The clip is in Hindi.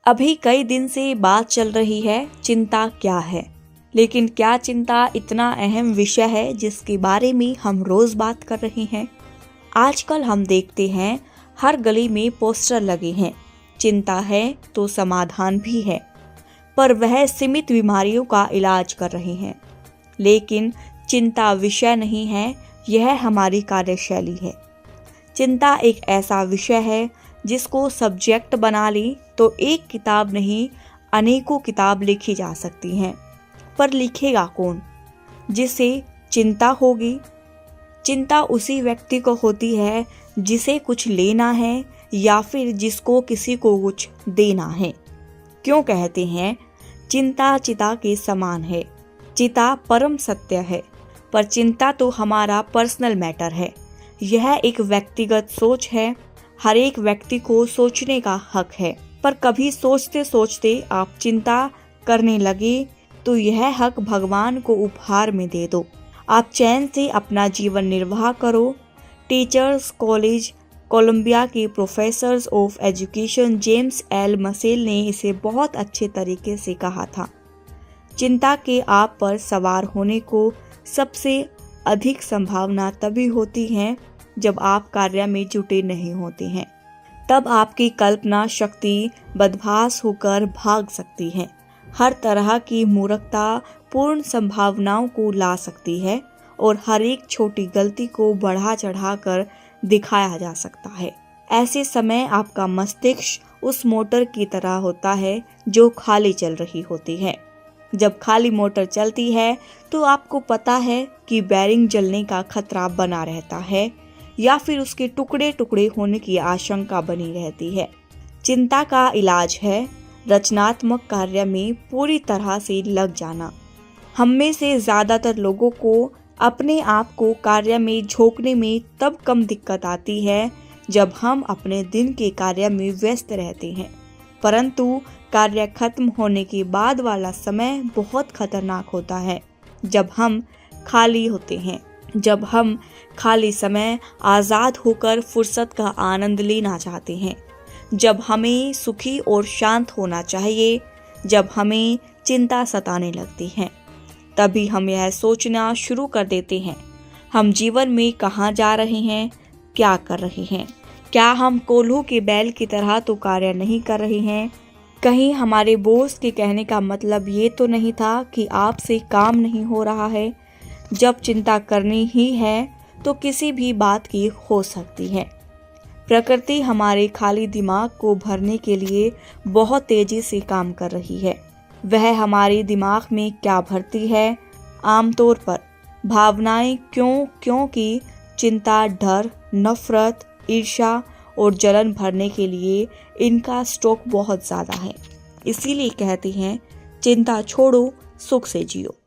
अभी कई दिन से बात चल रही है, चिंता क्या है। लेकिन क्या चिंता इतना अहम विषय है जिसके बारे में हम रोज बात कर रहे हैं? आजकल हम देखते हैं हर गली में पोस्टर लगे हैं, चिंता है तो समाधान भी है। पर वह सीमित बीमारियों का इलाज कर रहे हैं। लेकिन चिंता विषय नहीं है, यह हमारी कार्यशैली है। चिंता एक ऐसा विषय है जिसको सब्जेक्ट बना ली तो एक किताब नहीं, अनेकों किताब लिखी जा सकती हैं। पर लिखेगा कौन? जिसे चिंता होगी। चिंता उसी व्यक्ति को होती है जिसे कुछ लेना है या फिर जिसको किसी को कुछ देना है। क्यों कहते हैं चिंता चिता के समान है? चिता परम सत्य है, पर चिंता तो हमारा पर्सनल मैटर है। यह एक व्यक्तिगत सोच है। हर एक व्यक्ति को सोचने का हक है। पर कभी सोचते सोचते आप चिंता करने लगे तो यह हक भगवान को उपहार में दे दो। आप चैन से अपना जीवन निर्वाह करो। टीचर्स कॉलेज कोलंबिया के professors of education James L Mursell ने इसे बहुत अच्छे तरीके से कहा था। चिंता के आप पर सवार होने को सबसे अधिक संभावना तभी होती है जब आप कार्य में जुटे नहीं होते हैं। तब आपकी कल्पना शक्ति बदभास होकर भाग सकती है। हर तरह की मूर्खता पूर्ण संभावनाओं को ला सकती है और हर एक छोटी गलती को बढ़ा चढ़ाकर दिखाया जा सकता है। ऐसे समय आपका मस्तिष्क उस मोटर की तरह होता है जो खाली चल रही होती है। जब खाली मोटर चलती है तो आपको पता है कि बेरिंग जलने का खतरा बना रहता है या फिर उसके टुकड़े टुकड़े होने की आशंका बनी रहती है। चिंता का इलाज है रचनात्मक कार्य में पूरी तरह से लग जाना। हम में से ज्यादातर लोगों को अपने आप को कार्य में झोंकने में तब कम दिक्कत आती है जब हम अपने दिन के कार्य में व्यस्त रहते हैं। परंतु कार्य खत्म होने के बाद वाला समय बहुत खतरनाक होता है, जब हम खाली होते हैं। जब हम खाली समय आज़ाद होकर फुर्सत का आनंद लेना चाहते हैं। जब हमें सुखी और शांत होना चाहिए। जब हमें चिंता सताने लगती है, तभी हम यह सोचना शुरू कर देते हैं, हम जीवन में कहाँ जा रहे हैं, क्या कर रहे हैं। क्या हम कोल्हू के बैल की तरह तो कार्य नहीं कर रहे हैं? कहीं हमारे बॉस के कहने का मतलब ये तो नहीं था कि आपसे काम नहीं हो रहा है? जब चिंता करनी ही है तो किसी भी बात की हो सकती है। प्रकृति हमारे खाली दिमाग को भरने के लिए बहुत तेजी से काम कर रही है। वह हमारे दिमाग में क्या भरती है? आमतौर पर भावनाएं। क्योंकि चिंता, डर, नफरत, ईर्ष्या और जलन भरने के लिए इनका स्टॉक बहुत ज़्यादा है। इसीलिए कहते हैं चिंता छोड़ो, सुख से जियो।